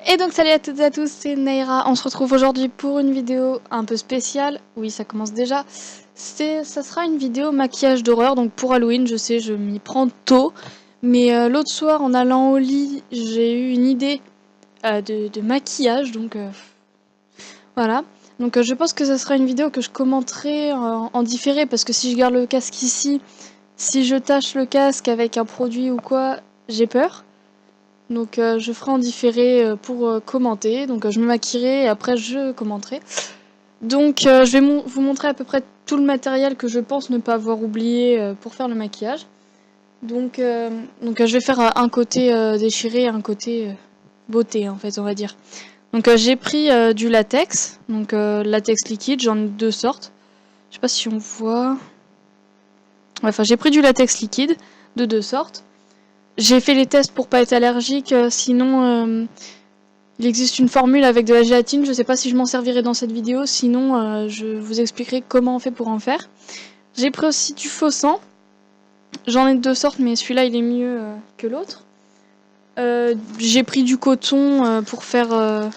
Et donc salut à toutes et à tous, c'est Naira. On se retrouve aujourd'hui pour une vidéo un peu spéciale. Oui, ça commence déjà. Ça sera une vidéo maquillage d'horreur, donc pour Halloween, je sais, je m'y prends tôt. Mais l'autre soir, en allant au lit, j'ai eu une idée de maquillage, donc voilà. Donc je pense que ça sera une vidéo que je commenterai en différé, parce que si je garde le casque ici, si je tâche le casque avec un produit ou quoi, j'ai peur. Donc je ferai en différé pour commenter, donc je me maquillerai et après je commenterai. Donc je vais vous montrer à peu près tout le matériel que je pense ne pas avoir oublié pour faire le maquillage. Donc je vais faire un côté déchiré et un côté beauté en fait on va dire. Donc j'ai pris du latex, donc latex liquide, j'en ai deux sortes. Je sais pas si on voit... Ouais, enfin j'ai pris du latex liquide de deux sortes. J'ai fait les tests pour pas être allergique, sinon il existe une formule avec de la gélatine, je sais pas si je m'en servirai dans cette vidéo, sinon je vous expliquerai comment on fait pour en faire. J'ai pris aussi du faux sang, j'en ai de deux sortes mais celui-là il est mieux que l'autre. J'ai pris du coton pour faire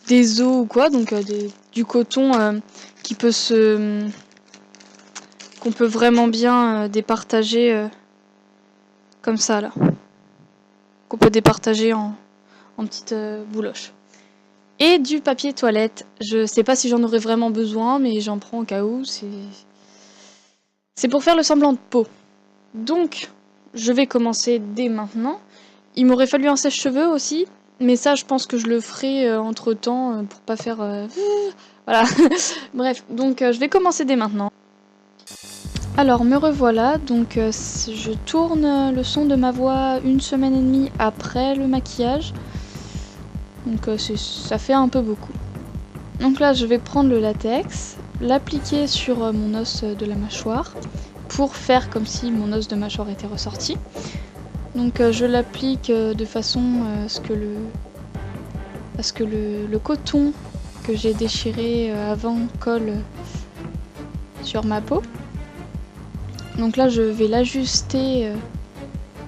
des os ou quoi, donc du coton qui peut qu'on peut vraiment bien départager comme ça là. Qu'on peut départager en petites bouloches. Et du papier toilette. Je sais pas si j'en aurai vraiment besoin, mais j'en prends au cas où. C'est pour faire le semblant de peau. Donc, je vais commencer dès maintenant. Il m'aurait fallu un sèche-cheveux aussi, mais ça, je pense que je le ferai entre temps pour pas faire. Voilà. Bref, donc je vais commencer dès maintenant. Alors, me revoilà. Donc, je tourne le son de ma voix 1 semaine et demie après le maquillage. Donc ça fait un peu beaucoup. Donc là je vais prendre le latex, l'appliquer sur mon os de la mâchoire pour faire comme si mon os de mâchoire était ressorti. Donc je l'applique de façon à ce que le coton que j'ai déchiré avant colle sur ma peau. Donc là je vais l'ajuster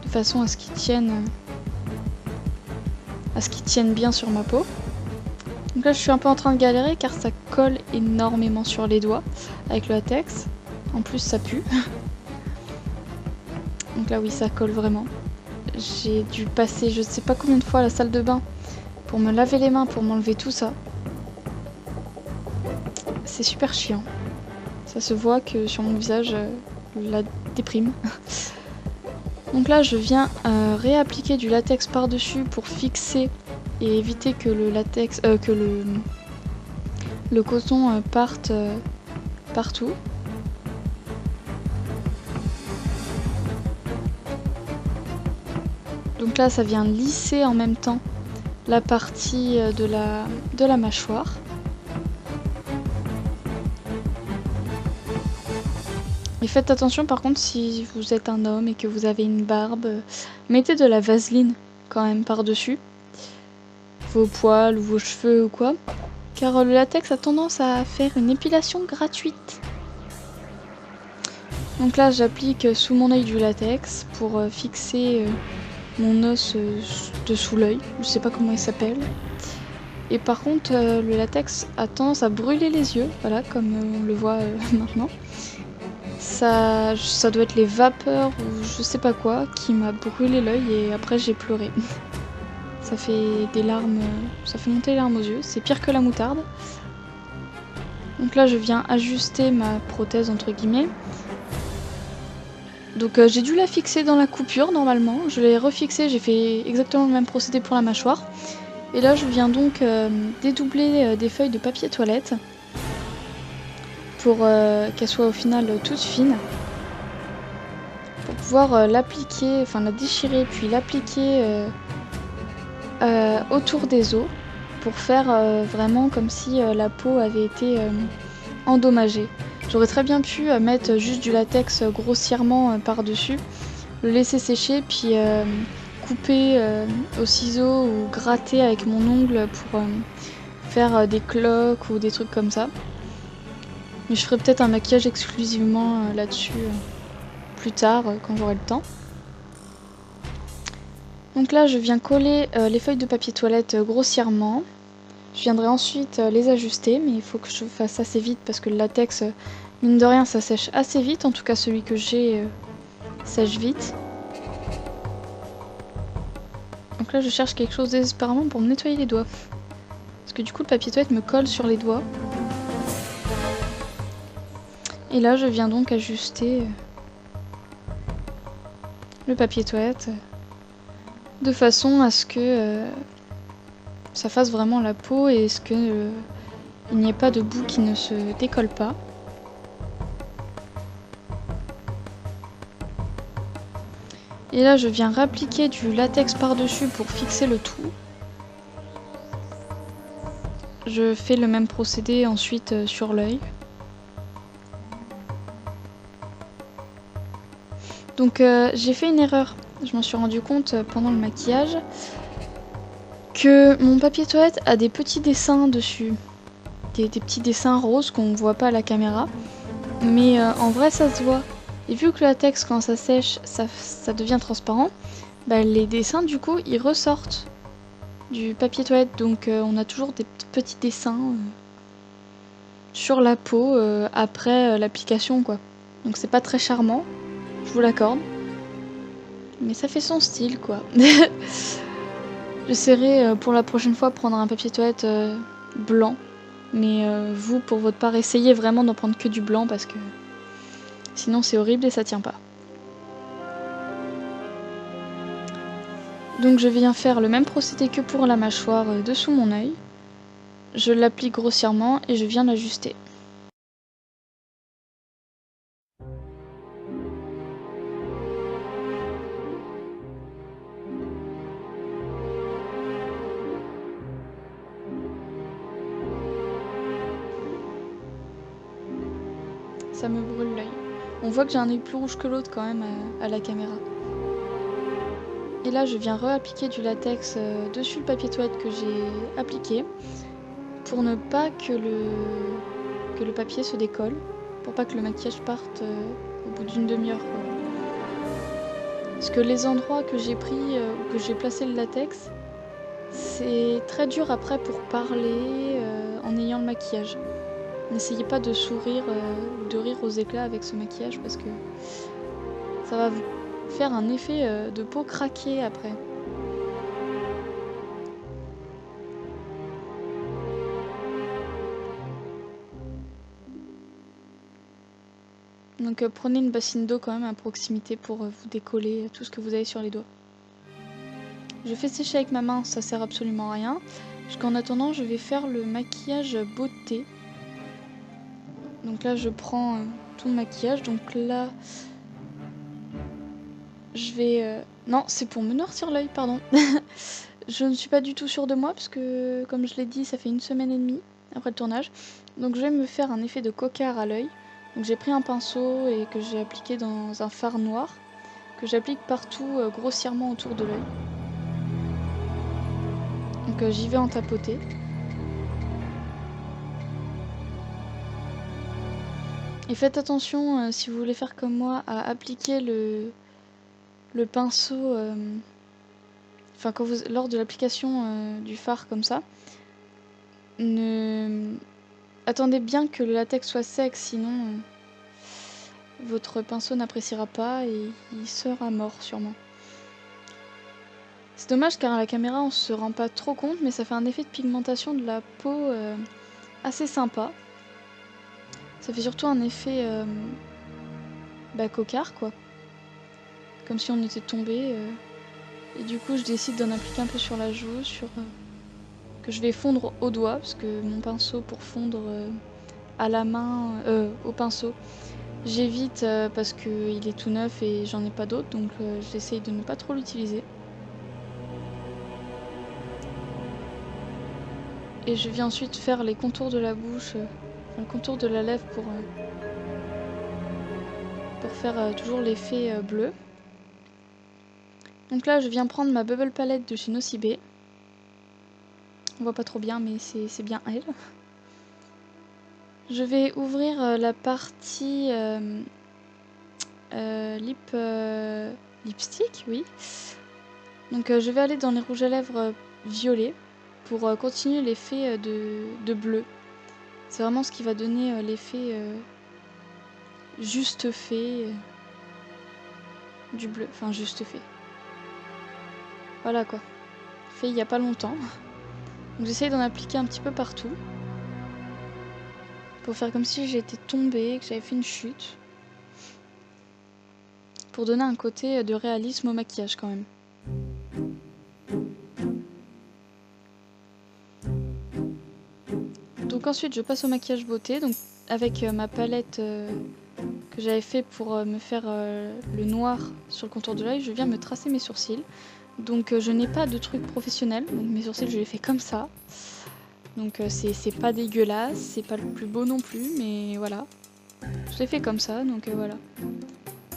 de façon à ce qu'il tienne bien sur ma peau. Donc là je suis un peu en train de galérer car ça colle énormément sur les doigts avec le latex. En plus ça pue. Donc là oui ça colle vraiment. J'ai dû passer je sais pas combien de fois à la salle de bain pour me laver les mains, pour m'enlever tout ça. C'est super chiant. Ça se voit que sur mon visage la déprime. Donc là je viens réappliquer du latex par-dessus pour fixer et éviter que le latex, que le coton parte partout. Donc là ça vient lisser en même temps la partie de la mâchoire. Et faites attention par contre si vous êtes un homme et que vous avez une barbe, mettez de la vaseline quand même par-dessus vos poils ou vos cheveux ou quoi, car le latex a tendance à faire une épilation gratuite. Donc là j'applique sous mon œil du latex pour fixer mon os de sous l'œil, je sais pas comment il s'appelle. Et par contre le latex a tendance à brûler les yeux, voilà comme on le voit maintenant. Ça doit être les vapeurs ou je sais pas quoi qui m'a brûlé l'œil et après j'ai pleuré. Ça fait des larmes, ça fait monter les larmes aux yeux, c'est pire que la moutarde. Donc là je viens ajuster ma prothèse entre guillemets. Donc j'ai dû la fixer dans la coupure normalement, je l'ai refixée, j'ai fait exactement le même procédé pour la mâchoire. Et là je viens donc dédoubler des feuilles de papier toilette pour qu'elle soit au final toute fine, pour pouvoir l'appliquer, enfin la déchirer puis l'appliquer autour des os pour faire vraiment comme si la peau avait été endommagée. J'aurais très bien pu mettre juste du latex grossièrement par-dessus, le laisser sécher puis couper au ciseau ou gratter avec mon ongle pour faire des cloques ou des trucs comme ça. Mais je ferai peut-être un maquillage exclusivement là-dessus plus tard quand j'aurai le temps. Donc là je viens coller les feuilles de papier toilette grossièrement. Je viendrai ensuite les ajuster, mais il faut que je fasse assez vite parce que le latex, mine de rien, ça sèche assez vite. En tout cas celui que j'ai sèche vite. Donc là je cherche quelque chose désespérément pour me nettoyer les doigts. Parce que du coup le papier toilette me colle sur les doigts. Et là je viens donc ajuster le papier toilette de façon à ce que ça fasse vraiment la peau et ce que il n'y ait pas de boue qui ne se décolle pas. Et là je viens réappliquer du latex par-dessus pour fixer le tout. Je fais le même procédé ensuite sur l'œil. Donc j'ai fait une erreur. Je m'en suis rendu compte pendant le maquillage que mon papier toilette a des petits dessins dessus. Des petits dessins roses qu'on ne voit pas à la caméra. Mais en vrai ça se voit. Et vu que le latex quand ça sèche ça devient transparent, bah, les dessins du coup ils ressortent du papier toilette. Donc on a toujours des petits dessins sur la peau après l'application quoi. Donc c'est pas très charmant, je vous l'accorde. Mais ça fait son style quoi. J'essaierai pour la prochaine fois prendre un papier toilette blanc. Mais vous, pour votre part, essayez vraiment d'en prendre que du blanc parce que sinon c'est horrible et ça tient pas. Donc je viens faire le même procédé que pour la mâchoire dessous mon œil. Je l'applique grossièrement et je viens l'ajuster. Ça me brûle l'œil. On voit que j'ai un œil plus rouge que l'autre quand même à la caméra. Et là je viens réappliquer du latex dessus le papier toilette que j'ai appliqué pour ne pas que le papier se décolle, pour pas que le maquillage parte au bout d'une demi-heure. Parce que les endroits que j'ai pris où que j'ai placé le latex, c'est très dur après pour parler en ayant le maquillage. N'essayez pas de sourire ou de rire aux éclats avec ce maquillage parce que ça va vous faire un effet de peau craquée après. Donc prenez une bassine d'eau quand même à proximité pour vous décoller tout ce que vous avez sur les doigts. Je fais sécher avec ma main, ça sert absolument à rien. Parce qu'en attendant, je vais faire le maquillage beauté. Donc là, je prends tout le maquillage. Donc là, je vais... Non, c'est pour me noircir l'œil, pardon. Je ne suis pas du tout sûre de moi parce que, comme je l'ai dit, ça fait 1 semaine et demie après le tournage. Donc je vais me faire un effet de coquard à l'œil. Donc j'ai pris un pinceau et que j'ai appliqué dans un fard noir. Que j'applique partout grossièrement autour de l'œil. Donc j'y vais en tapoter. Et faites attention, si vous voulez faire comme moi, à appliquer le pinceau, enfin lors de l'application du fard comme ça. Attendez bien que le latex soit sec, sinon votre pinceau n'appréciera pas et il sera mort sûrement. C'est dommage car à la caméra on se rend pas trop compte, mais ça fait un effet de pigmentation de la peau assez sympa. Ça fait surtout un effet coquard quoi. Comme si on était tombé. Et du coup je décide d'en appliquer un peu sur la joue, que je vais fondre au doigt, parce que mon pinceau pour fondre à la main, au pinceau, j'évite parce qu'il est tout neuf et j'en ai pas d'autres, donc j'essaye de ne pas trop l'utiliser. Et je viens ensuite faire les contours de la bouche, le contour de la lèvre pour faire toujours l'effet bleu. Donc là je viens prendre ma Bubble Palette de chez Nocibé. On voit pas trop bien mais c'est bien elle. Je vais ouvrir la partie lipstick, oui. Donc je vais aller dans les rouges à lèvres violets pour continuer l'effet de bleu. C'est vraiment ce qui va donner l'effet juste fait du bleu. Enfin, juste fait. Voilà quoi. Fait il n'y a pas longtemps. Donc j'essaye d'en appliquer un petit peu partout. Pour faire comme si j'étais tombée, que j'avais fait une chute. Pour donner un côté de réalisme au maquillage quand même. Donc ensuite je passe au maquillage beauté, donc avec ma palette que j'avais fait pour me faire le noir sur le contour de l'œil, je viens me tracer mes sourcils. Donc je n'ai pas de truc professionnel, donc mes sourcils je les fais comme ça. Donc c'est pas dégueulasse, c'est pas le plus beau non plus, mais voilà. Je les fais comme ça, donc voilà.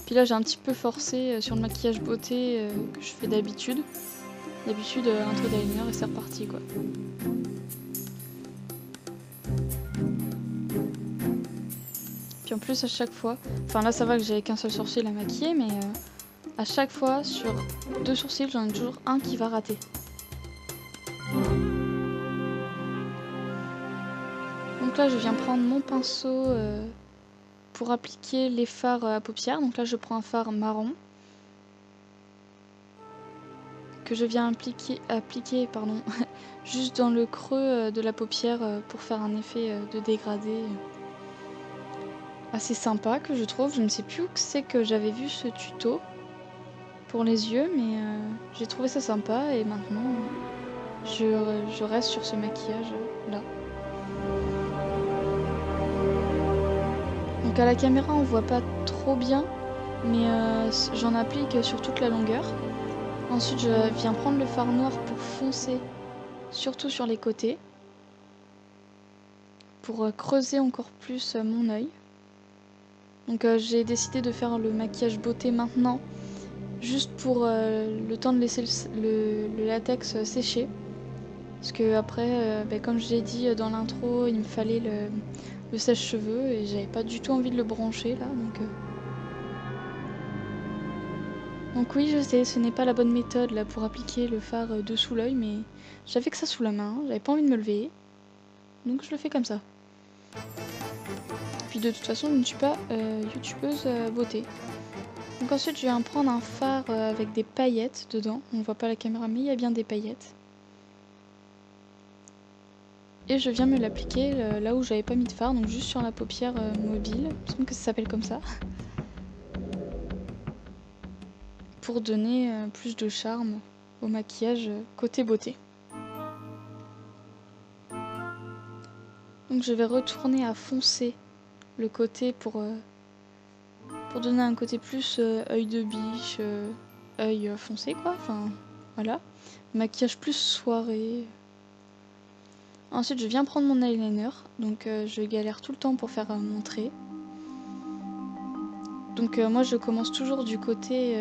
Puis là j'ai un petit peu forcé sur le maquillage beauté que je fais d'habitude. D'habitude un trait d'eyeliner et c'est reparti quoi. Puis en plus à chaque fois, enfin là ça va que j'avais qu'un seul sourcil à maquiller, mais à chaque fois sur 2 sourcils j'en ai toujours un qui va rater. Donc là je viens prendre mon pinceau pour appliquer les fards à paupières. Donc là je prends un fard marron que je viens appliquer pardon, juste dans le creux de la paupière pour faire un effet de dégradé assez sympa que je trouve. Je ne sais plus où c'est que j'avais vu ce tuto pour les yeux, mais j'ai trouvé ça sympa et maintenant je reste sur ce maquillage là. Donc à la caméra on voit pas trop bien, mais j'en applique sur toute la longueur. Ensuite je viens prendre le fard noir pour foncer, surtout sur les côtés, pour creuser encore plus mon œil. Donc j'ai décidé de faire le maquillage beauté maintenant, juste pour le temps de laisser le latex sécher. Parce que après, comme je l'ai dit dans l'intro, il me fallait le sèche-cheveux et j'avais pas du tout envie de le brancher là. Donc oui, je sais, ce n'est pas la bonne méthode là pour appliquer le fard dessous l'œil, mais j'avais que ça sous la main, j'avais pas envie de me lever, donc je le fais comme ça. Puis de toute façon, je ne suis pas youtubeuse beauté. Donc ensuite, je viens prendre un fard avec des paillettes dedans. On voit pas la caméra, mais il y a bien des paillettes. Et je viens me l'appliquer là où j'avais pas mis de fard, donc juste sur la paupière mobile. Il me semble que ça s'appelle comme ça. Pour donner plus de charme au maquillage côté beauté. Donc je vais retourner à foncer le côté pour donner un côté plus œil de biche, œil foncé quoi, enfin voilà. Maquillage plus soirée. Ensuite je viens prendre mon eyeliner, donc je galère tout le temps pour faire mon trait. Donc moi je commence toujours du côté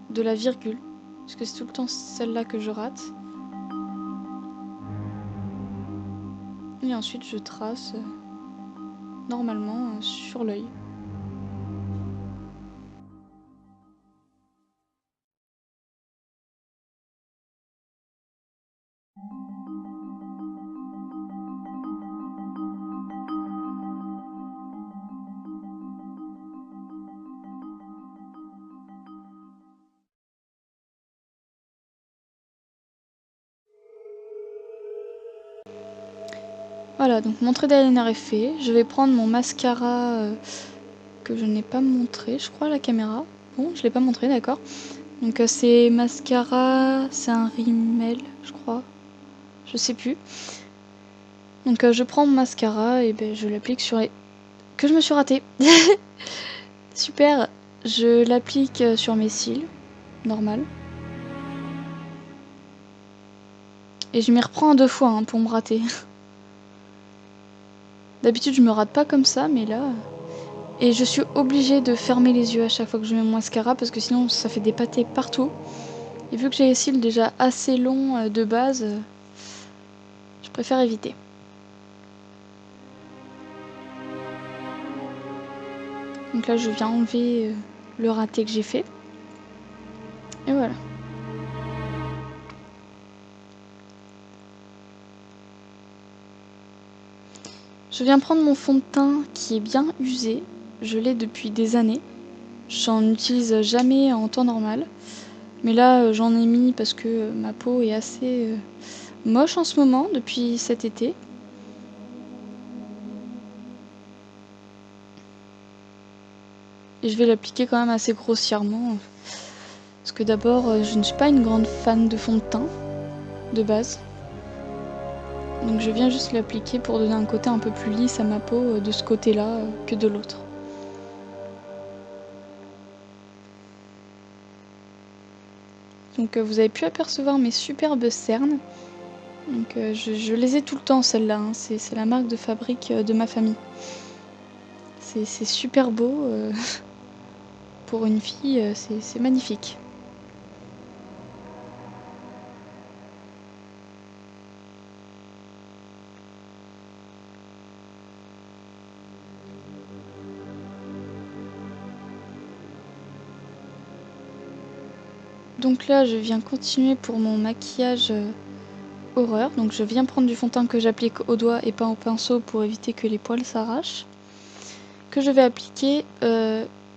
de la virgule, parce que c'est tout le temps celle-là que je rate. Et ensuite je trace normalement sur l'œil. Voilà, donc mon trait d'eyeliner est fait. Je vais prendre mon mascara que je n'ai pas montré, je crois, à la caméra. Bon, je l'ai pas montré, d'accord. Donc c'est mascara, c'est un Rimmel, je crois. Je sais plus. Donc je prends mon mascara et ben, je l'applique sur les... Que je me suis ratée. Super. Je l'applique sur mes cils, normal. Et je m'y reprends 2 fois hein, pour me rater. D'habitude je me rate pas comme ça, mais là... Et je suis obligée de fermer les yeux à chaque fois que je mets mon mascara parce que sinon ça fait des pâtés partout. Et vu que j'ai les cils déjà assez longs de base, je préfère éviter. Donc là je viens enlever le raté que j'ai fait. Et voilà. Je viens prendre mon fond de teint qui est bien usé. Je l'ai depuis des années. J'en utilise jamais en temps normal. Mais là j'en ai mis parce que ma peau est assez moche en ce moment depuis cet été. Et je vais l'appliquer quand même assez grossièrement. Parce que d'abord je ne suis pas une grande fan de fond de teint de base. Donc je viens juste l'appliquer pour donner un côté un peu plus lisse à ma peau de ce côté-là que de l'autre. Donc vous avez pu apercevoir mes superbes cernes. Donc je les ai tout le temps celles-là, hein. C'est la marque de fabrique de ma famille. C'est super beau. Pour une fille, c'est magnifique. Donc là, je viens continuer pour mon maquillage horreur. Donc je viens prendre du fond de teint que j'applique au doigt et pas au pinceau pour éviter que les poils s'arrachent. Que je vais appliquer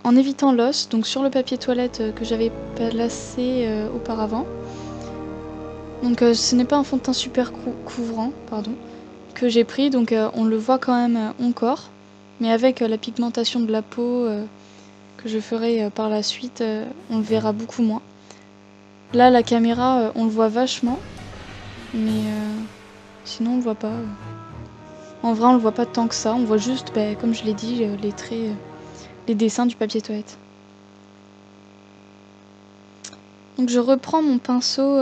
en évitant l'os, donc sur le papier toilette que j'avais placé auparavant. Donc ce n'est pas un fond de teint super couvrant, pardon, que j'ai pris, donc on le voit quand même encore. Mais avec la pigmentation de la peau que je ferai par la suite, on le verra beaucoup moins. Là, la caméra, on le voit vachement, mais sinon on le voit pas. En vrai, on le voit pas tant que ça. On voit juste, comme je l'ai dit, les traits, les dessins du papier toilette. Donc je reprends mon pinceau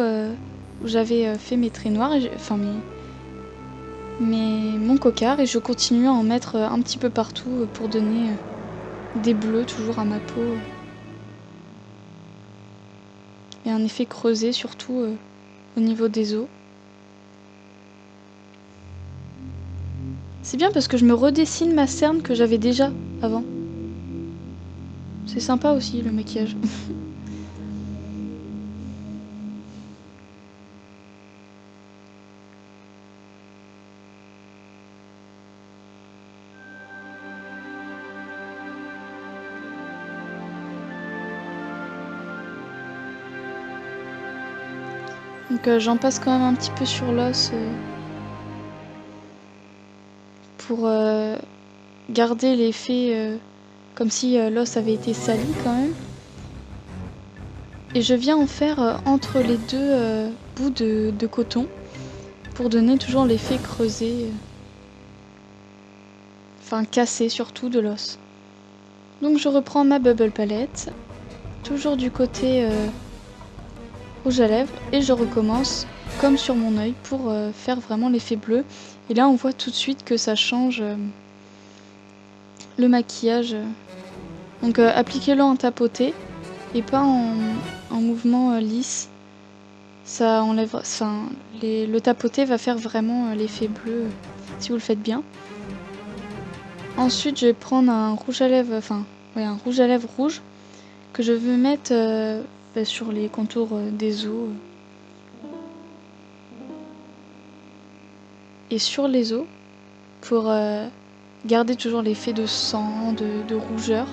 où j'avais fait mes traits noirs, enfin mon cocard, et je continue à en mettre un petit peu partout pour donner des bleus toujours à ma peau. Et un effet creusé surtout au niveau des os. C'est bien parce que je me redessine ma cerne que j'avais déjà avant. C'est sympa aussi le maquillage. Donc j'en passe quand même un petit peu sur l'os pour garder l'effet comme si l'os avait été sali quand même. Et je viens en faire entre les deux bouts de coton pour donner toujours l'effet creusé, enfin cassé surtout de l'os. Donc je reprends ma bubble palette, toujours du côté rouge à lèvres, et je recommence comme sur mon œil pour faire vraiment l'effet bleu. Et là on voit tout de suite que ça change le maquillage. Donc appliquez-le en tapoté et pas en mouvement lisse. Ça enlève, enfin, le tapoté va faire vraiment l'effet bleu si vous le faites bien. Ensuite je vais prendre un rouge à lèvres, un rouge à lèvres rouge que je veux mettre sur les contours des os et sur les os pour garder toujours l'effet de sang, de rougeur.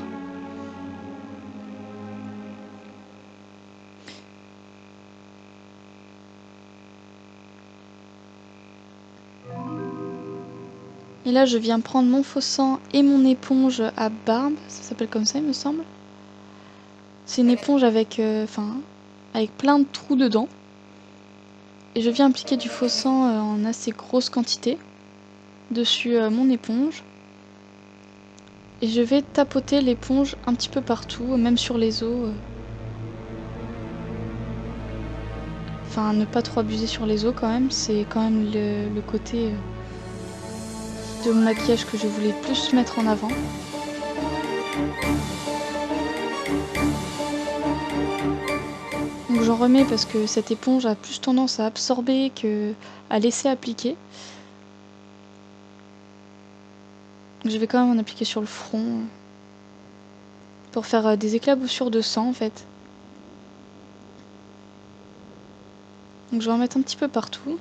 Et là je viens prendre mon faux sang et mon éponge à barbe, ça s'appelle comme ça il me semble. C'est une éponge avec, avec plein de trous dedans. Et je viens appliquer du faux sang en assez grosse quantité dessus mon éponge. Et je vais tapoter l'éponge un petit peu partout, même sur les os. Enfin, ne pas trop abuser sur les os quand même, c'est quand même le côté de mon maquillage que je voulais plus mettre en avant. Donc j'en remets parce que cette éponge a plus tendance à absorber qu'à laisser appliquer. Donc je vais quand même en appliquer sur le front. pour faire des éclaboussures de sang en fait. Donc je vais en mettre un petit peu partout.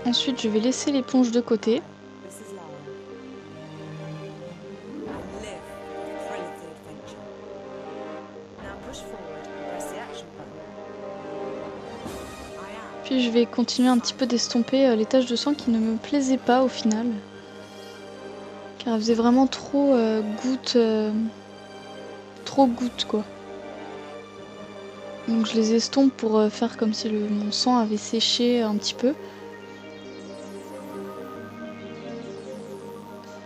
Ensuite je vais laisser l'éponge de côté. Puis je vais continuer un petit peu d'estomper les taches de sang qui ne me plaisaient pas au final. Car elles faisaient vraiment trop goutte. Trop goutte quoi. Donc je les estompe pour faire comme si mon sang avait séché un petit peu.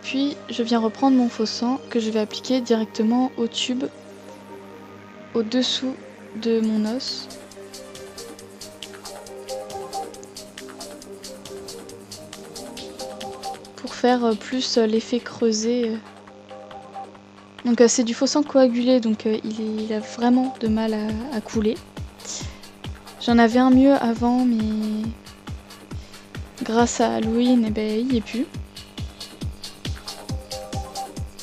Puis je viens reprendre mon faux sang que je vais appliquer directement au tube, au-dessous de mon os. Pour faire plus l'effet creusé. Donc c'est du faux sang coagulé, donc il a vraiment de mal à couler. J'en avais un mieux avant, mais grâce à Halloween, eh ben, il n'y est plus.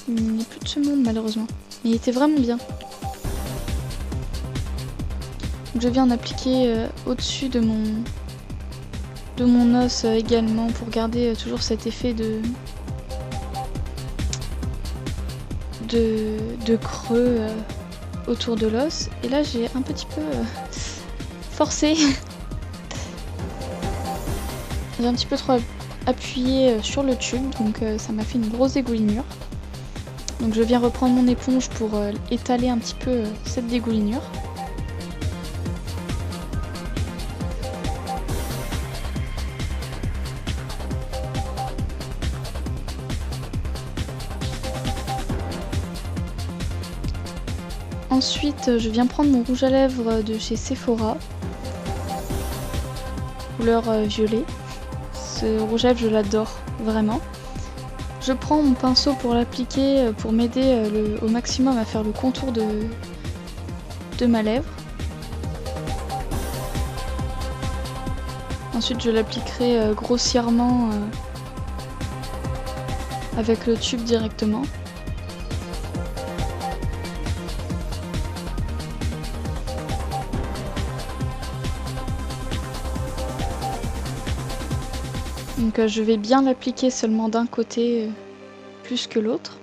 Il n'y a plus de ce monde malheureusement. Mais il était vraiment bien. Donc, je viens en appliquer au-dessus de mon os également pour garder toujours cet effet de creux autour de l'os. Et là j'ai un petit peu forcé. J'ai un petit peu trop appuyé sur le tube, donc ça m'a fait une grosse dégoulinure. Donc je viens reprendre mon éponge pour étaler un petit peu cette dégoulinure. Ensuite, je viens prendre mon rouge à lèvres de chez Sephora, couleur violet. Ce rouge à lèvres, je l'adore vraiment. Je prends mon pinceau pour l'appliquer, pour m'aider au maximum à faire le contour de ma lèvre. Ensuite, je l'appliquerai grossièrement avec le tube directement. Donc je vais bien l'appliquer seulement d'un côté plus que l'autre,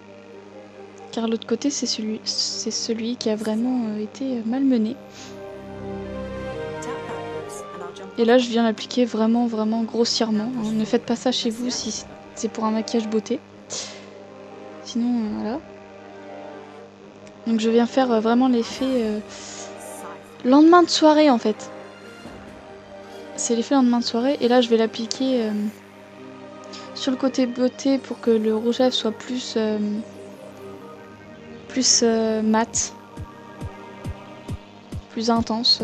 car l'autre côté c'est celui qui a vraiment été malmené. Et là je viens l'appliquer vraiment grossièrement. Hein. Ne faites pas ça chez vous si c'est pour un maquillage beauté. Sinon voilà. Donc je viens faire vraiment l'effet lendemain de soirée en fait. C'est l'effet lendemain de soirée et là je vais l'appliquer sur le côté beauté pour que le rouge à lèvres soit plus mat, plus intense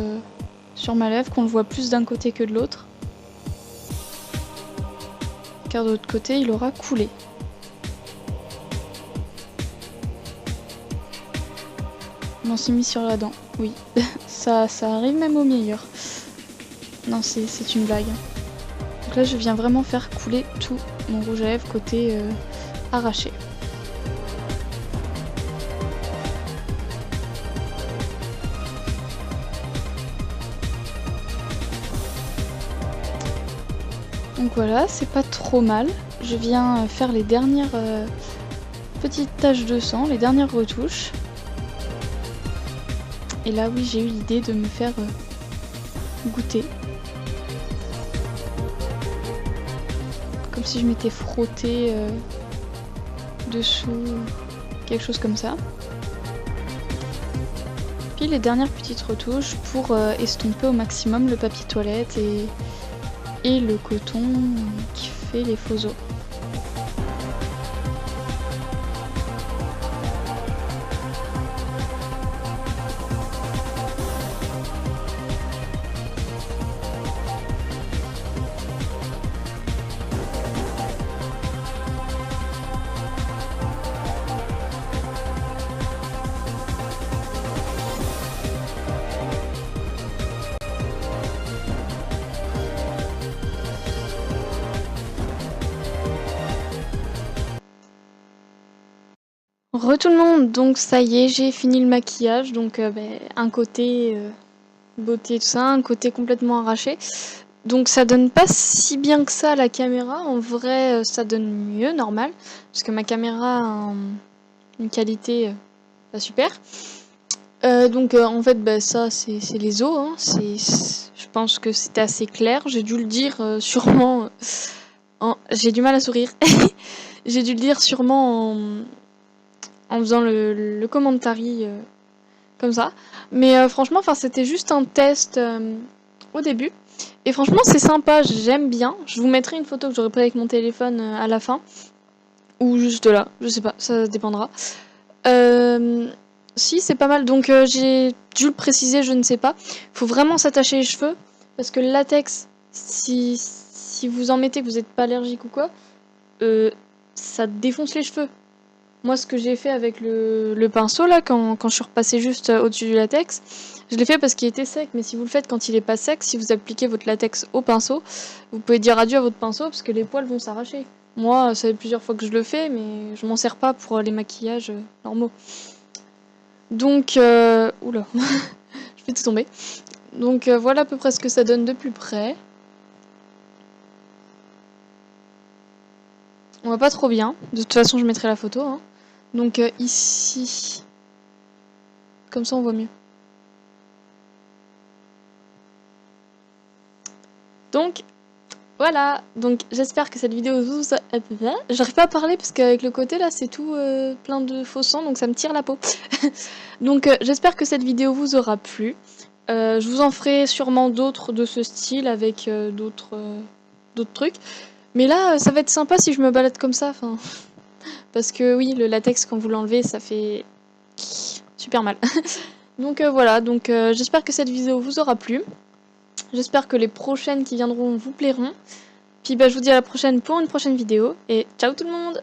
sur ma lèvre, qu'on le voit plus d'un côté que de l'autre, car de l'autre côté il aura coulé. On s'est mis sur la dent, oui, ça arrive même au meilleur. Non, c'est une blague. Donc là je viens vraiment faire couler tout mon rouge à lèvres côté arraché. Donc voilà, c'est pas trop mal. Je viens faire les dernières petites taches de sang, les dernières retouches. Et là oui, j'ai eu l'idée de me faire goûter. Comme si je m'étais frotté dessous, quelque chose comme ça. Puis les dernières petites retouches pour estomper au maximum le papier toilette et le coton qui fait les faux os. Re tout le monde, donc ça y est, j'ai fini le maquillage, donc un côté beauté tout ça, un côté complètement arraché. Donc ça donne pas si bien que ça à la caméra, en vrai ça donne mieux, normal, parce que ma caméra a une qualité pas super. Donc en fait ça c'est les os, hein. Je pense que c'était assez clair, j'ai dû le dire sûrement... J'ai du mal à sourire. J'ai dû le dire sûrement en faisant le commentary comme ça. Mais franchement, c'était juste un test au début. Et franchement, c'est sympa, j'aime bien. Je vous mettrai une photo que j'aurais prise avec mon téléphone à la fin. Ou juste là, je sais pas, ça dépendra. Si, c'est pas mal. Donc j'ai dû le préciser, je ne sais pas. Faut vraiment s'attacher les cheveux. Parce que le latex, si vous en mettez, que vous n'êtes pas allergique ou quoi, ça défonce les cheveux. Moi, ce que j'ai fait avec le pinceau, là, quand je suis repassée juste au-dessus du latex, je l'ai fait parce qu'il était sec, mais si vous le faites quand il est pas sec, si vous appliquez votre latex au pinceau, vous pouvez dire adieu à votre pinceau parce que les poils vont s'arracher. Moi, ça fait plusieurs fois que je le fais, mais je m'en sers pas pour les maquillages normaux. Donc, oula, je vais tout tomber. Donc voilà à peu près ce que ça donne de plus près. On voit pas trop bien. De toute façon, je mettrai la photo. Hein. Donc ici, comme ça on voit mieux. Donc voilà, donc j'espère que cette vidéo vous a... J'arrive pas à parler parce qu'avec le côté là c'est tout plein de faux sang donc ça me tire la peau. Donc j'espère que cette vidéo vous aura plu. Je vous en ferai sûrement d'autres de ce style avec d'autres trucs. Mais là ça va être sympa si je me balade comme ça. Parce que oui, le latex quand vous l'enlevez ça fait super mal. Donc voilà, donc j'espère que cette vidéo vous aura plu. J'espère que les prochaines qui viendront vous plairont. Puis je vous dis à la prochaine pour une prochaine vidéo. Et ciao tout le monde!